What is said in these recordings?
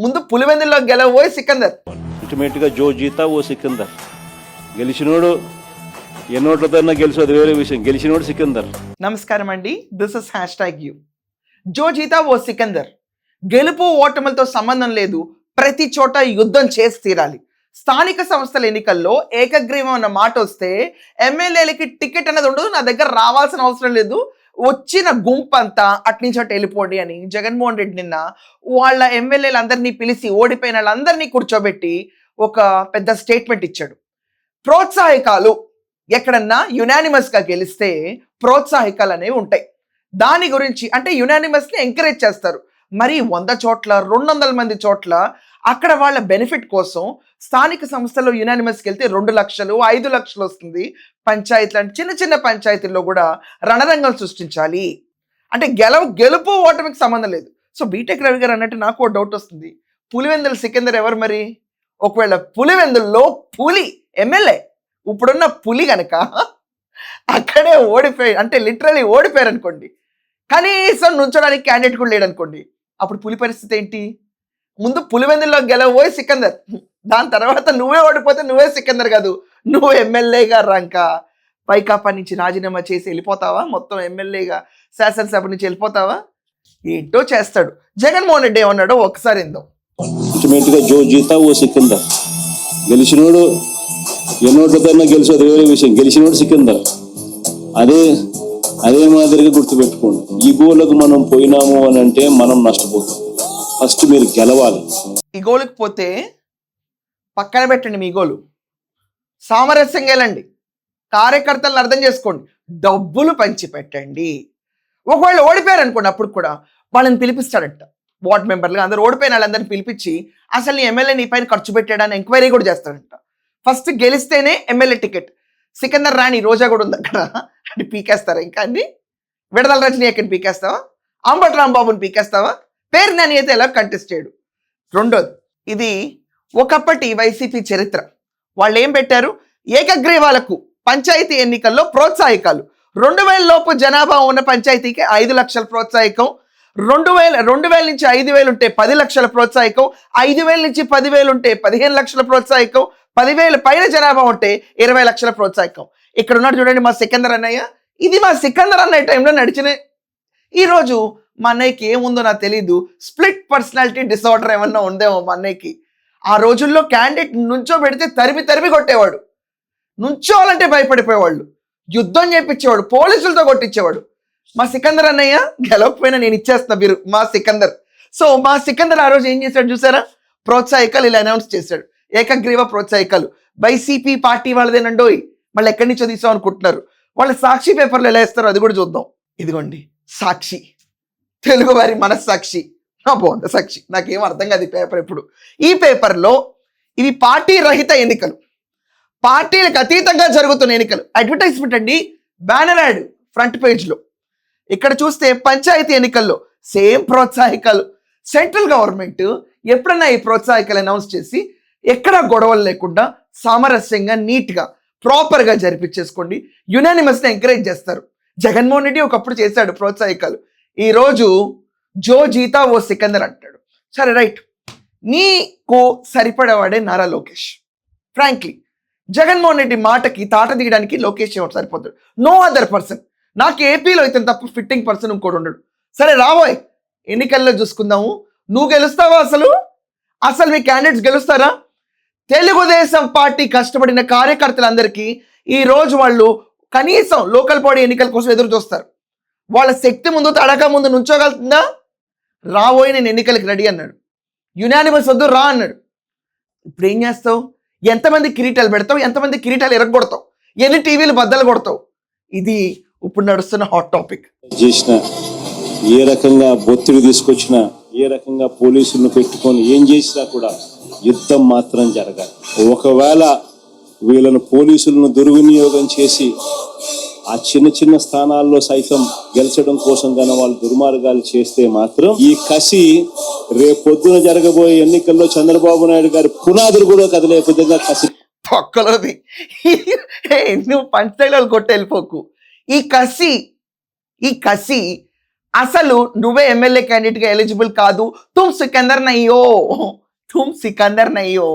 ముందు పులివెందుల్లో గెలవబోయి సికందర్. అల్టిమేట్గా జో జీతా ఓ సికందర్. గెలిచినోడు ఎన్నోట్లతో గెలిచి అది వేరే విషయం, గెలిచినోడు సికందర్. నమస్కారం అండి, దిస్ ఇస్ #యూ. జో జీతా ఓ సికందర్. గెలుపు ఓటములతో సంబంధం లేదు, ప్రతి చోట యుద్ధం చేసి తీరాలి. స్థానిక సంస్థల ఎన్నికల్లో ఏకగ్రీవం అన్న మాట వస్తే ఎమ్మెల్యేలకి టికెట్ అనేది ఉండదు, నా దగ్గర రావాల్సిన అవసరం లేదు, వచ్చిన గుంపంతా అట్నుంచి అటు వెళ్ళిపోండి అని జగన్మోహన్ రెడ్డి నిన్న వాళ్ళ ఎమ్మెల్యేలందరినీ పిలిచి ఓడిపోయిన వాళ్ళందరినీ కూర్చోబెట్టి ఒక పెద్ద స్టేట్మెంట్ ఇచ్చాడు. ప్రోత్సాహకాలు ఎక్కడన్నా యునానిమస్గా గెలిస్తే ప్రోత్సాహకాలు అనేవి ఉంటాయి. దాని గురించి అంటే యునానిమస్ని ఎంకరేజ్ చేస్తారు. మరి 100 చోట్ల 200 మంది చోట్ల అక్కడ వాళ్ళ బెనిఫిట్ కోసం స్థానిక సంస్థలో యునానిమస్కి వెళ్తే 2 లక్షలు 5 లక్షలు వస్తుంది. పంచాయతీలు అంటే చిన్న చిన్న పంచాయతీల్లో కూడా రణరంగం సృష్టించాలి. అంటే గెలుపు ఓటమికి సంబంధం లేదు. సో బీటెక్ రవి గారు అన్నట్టు నాకు ఒక డౌట్ వస్తుంది, పులివెందుల సికందర్ ఎవరు మరి? ఒకవేళ పులివెందుల్లో పులి ఎమ్మెల్యే ఇప్పుడున్న పులి కనుక అక్కడే ఓడిపోయి అంటే లిటరలీ ఓడిపోయారు అనుకోండి, కనీసం నుంచోడానికి క్యాండిడేట్ కూడా లేడనుకోండి, అప్పుడు పులి పరిస్థితి ఏంటి? ముందు పులివెందుల్లో గెలవబోయి సికందర్, దాని తర్వాత నువ్వే ఓడిపోతే నువ్వే సికందర్ కాదు, నువ్వు ఎమ్మెల్యేగా రంక వైకాపా నుంచి రాజీనామా చేసి వెళ్ళిపోతావా? మొత్తం ఎమ్మెల్యేగా శాసనసభ నుంచి వెళ్ళిపోతావా? ఏంటో చేస్తాడు. జగన్మోహన్ రెడ్డి ఏమన్నాడో ఒకసారి ఇందాం. అల్టిమేట్గా జో జీతా ఓ సికందర్. గెలిచినోడు ఎన్నోట్లతో గెలిచి అది వేరే విషయం, గెలిచినోడు సికందర్. అదే మాదిరిగా గుర్తుపెట్టుకోండి. ఈ గోలకు మనం పోయినాము అని అంటే మనం నష్టపోతాం. ఫస్ట్ మీరు గెలవాలి. ఈ గోలుకి పోతే పక్కన పెట్టండి, మీ గోలు సామరస్యంగా వెళ్ళండి, కార్యకర్తలను అర్థం చేసుకోండి, డబ్బులు పంచి పెట్టండి. ఒకవేళ ఓడిపోయారు అనుకోండి, అప్పుడు కూడా వాళ్ళని పిలిపిస్తాడట, వార్డ్ మెంబర్లుగా అందరూ ఓడిపోయిన వాళ్ళందరినీ పిలిపించి అసలు నీ ఎమ్మెల్యే నీ పైన ఖర్చు పెట్టాడని ఎంక్వైరీ కూడా చేస్తాడంట. ఫస్ట్ గెలిస్తేనే ఎమ్మెల్యే టికెట్. సికందర్ రాణి రోజా కూడా ఉంది అక్కడ, అంటే పీకేస్తారా? ఇంకా అన్ని విడదల రజనీ ఎక్కడిని పీకేస్తావా? అంబటి రాంబాబుని పీకేస్తావా? పేరు నాని అయితే ఎలా కంటెస్ట్ చేయడు. రెండోది, ఇది ఒకప్పటి వైసీపీ చరిత్ర. వాళ్ళు ఏం పెట్టారు? ఏకగ్రీవాలకు పంచాయతీ ఎన్నికల్లో ప్రోత్సాహకాలు. 2000 లోపు జనాభా ఉన్న పంచాయతీకి 5 లక్షల ప్రోత్సాహకం, 2000 నుంచి 5000 ఉంటే 10 లక్షల ప్రోత్సాహకం, 5000 నుంచి 10,000 ఉంటే 15 లక్షల ప్రోత్సాహకం, 10,000 పైన జనాభా ఉంటే 20 లక్షల ప్రోత్సాహకం. ఇక్కడ ఉన్నాడు చూడండి మా సికందర్ అన్నయ్య. ఇది మా సికందర్ అన్నయ్య టైంలో నడిచిన. ఈరోజు మా అన్నయ్యకి ఏముందో నాకు తెలీదు, స్ప్లిట్ పర్సనాలిటీ డిసార్డర్ ఏమన్నా ఉందేమో మా అన్నయ్యకి. ఆ రోజుల్లో క్యాండిడేట్ నుంచో పెడితే తరిమి కొట్టేవాడు, నుంచోవాలంటే భయపడిపోయేవాళ్ళు, యుద్ధం చేయించేవాడు, పోలీసులతో కొట్టించేవాడు. మా సికందర్ అన్నయ్య గెలవకపోయినా నేను ఇచ్చేస్తున్నా మీరు మా సికందర్. సో మా సికందర్ ఆ రోజు ఏం చేశాడు చూసారా? ప్రోత్సాహకాలు ఇలా అనౌన్స్ చేశాడు. ఏకగ్రీవ ప్రోత్సాహకాలు వైసీపీ పార్టీ వాళ్ళదేనండోయ్, మళ్ళీ ఎక్కడి నుంచో తీసాం అనుకుంటున్నారు. వాళ్ళ సాక్షి పేపర్లు ఎలా వేస్తారో అది కూడా చూద్దాం. ఇదిగోండి సాక్షి, తెలుగు వారి మనస్సాక్షి. బాగుంది సాక్షి, నాకేం అర్థం కాదు ఈ పేపర్. ఎప్పుడు ఈ పేపర్లో ఇవి పార్టీ రహిత ఎన్నికలు, పార్టీలకు అతీతంగా జరుగుతున్న ఎన్నికలు. అడ్వర్టైజ్మెంట్ అండి, బ్యానర్ యాడ్ ఫ్రంట్ పేజ్లో. ఇక్కడ చూస్తే పంచాయతీ ఎన్నికల్లో సేమ్ ప్రోత్సాహకాలు. సెంట్రల్ గవర్నమెంట్ ఎప్పుడన్నా ఈ ప్రోత్సాహకాలు అనౌన్స్ చేసి ఎక్కడ గొడవలు లేకుండా సామరస్యంగా నీట్గా ప్రాపర్గా జరిపించేసుకోండి, యునానిమస్ని ఎంకరేజ్ చేస్తారు. జగన్మోహన్ రెడ్డి ఒకప్పుడు చేశాడు ప్రోత్సాహకాలు. ఈరోజు జో జీతా ఓ సికందర్ అంటాడు. సరే రైట్, నీకు సరిపడేవాడే నారా లోకేష్. ఫ్రాంక్లీ జగన్మోహన్ రెడ్డి మాటకి తాట దిగడానికి లోకేష్ ఎవరు సరిపోతాడు? No other person. నాకు ఏపీలో అయితే తప్ప ఫిట్టింగ్ పర్సన్ ఇంకోటి ఉండడు. సరే రాబోయ్ ఎన్నికల్లో చూసుకుందాము, నువ్వు గెలుస్తావా? అసలు మీ క్యాండిడేట్స్ గెలుస్తారా? తెలుగుదేశం పార్టీ కష్టపడిన కార్యకర్తలందరికీ ఈరోజు వాళ్ళు కనీసం లోకల్ బాడీ ఎన్నికల కోసం ఎదురు చూస్తారు. వాళ్ళ శక్తి ముందు తడక ముందు నుంచోగలుగుతుందా? రాబోయే నేను ఎన్నికలకి రెడీ అన్నాడు. యునానిమస్ వద్దు రా అన్నాడు. ఇప్పుడు ఏం చేస్తావు? ఎంతమంది కిరీటాలు పెడతావు? ఎంతమంది కిరీటాలు ఎరగొడతావు? ఎన్ని టీవీలు బద్దలు కొడతావు? ఇది ఇప్పుడు నడుస్తున్న హాట్ టాపిక్. చేసిన ఏ రకంగా ఒత్తిడి తీసుకొచ్చినా, ఏ రకంగా పోలీసులను పెట్టుకొని ఏం చేసినా కూడా యుద్ధం మాత్రం జరగాలి. ఒకవేళ వీళ్ళను పోలీసులను దుర్వినియోగం చేసి ఆ చిన్న స్థానాల్లో సైతం గెలిచడం కోసం గాన వాళ్ళు దుర్మార్గాలు చేస్తే మాత్రం ఈ కసి రేపొద్దున జరగబోయే ఎన్నికల్లో చంద్రబాబు నాయుడు గారి పునాదులు కూడా కదిలే విధంగా కసి పక్కలోది. నువ్వు పంచైలు కొట్టి వెళ్ళిపోకు. ఈ కసి అసలు నువ్వే ఎమ్మెల్యే క్యాండిడేట్ గా ఎలిజిబుల్ కాదు. తుమ్ సికందర్ నయ్యో, తుమ్ సికందర్ నయ్యో,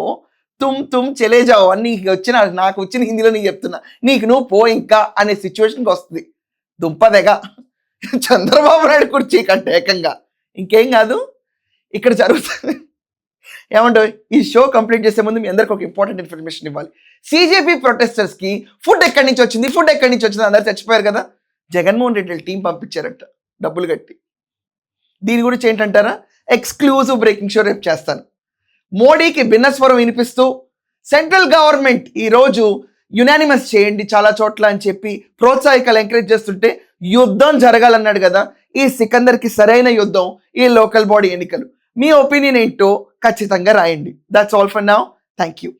తుమ్ చలే జాओ అని నాకు వచ్చిన హిందీలో నీకు చెప్తున్నా. నీకు నువ్వు పో ఇంకా అనే సిచ్యువేషన్కి వస్తుంది. దుంపదెగా చంద్రబాబు నాయుడు కుర్చీ కంటే ఏకంగా ఇంకేం కాదు ఇక్కడ జరుగుతుంది. ఏమంటావు? ఈ షో కంప్లీట్ చేసే ముందు మీ అందరికి ఒక ఇంపార్టెంట్ ఇన్ఫర్మేషన్ ఇవ్వాలి. సిజేపీ ప్రొటెస్టర్స్ కి ఫుడ్ ఎక్కడి నుంచి వచ్చింది అందరు చచ్చిపోయారు కదా. జగన్మోహన్ రెడ్డి టీం పంపించారట డబ్బులు కట్టి. దీని గురించి ఏంటంటారా? ఎక్స్క్లూజివ్ బ్రేకింగ్ షో రేపు చేస్తాను. మోడీకి భిన్నస్వరం వినిపిస్తూ సెంట్రల్ గవర్నమెంట్ ఈరోజు యునానిమస్ చేయండి చాలా చోట్ల అని చెప్పి ప్రోత్సాహికలు ఎంకరేజ్ చేస్తుంటే యుద్ధం జరగాలన్నాడు కదా. ఈ సికందర్కి సరైన యుద్ధం ఈ లోకల్ బాడీ ఎన్నికలు. మీ ఒపీనియన్ ఏంటో ఖచ్చితంగా రాయండి. That's all for now. Thank you.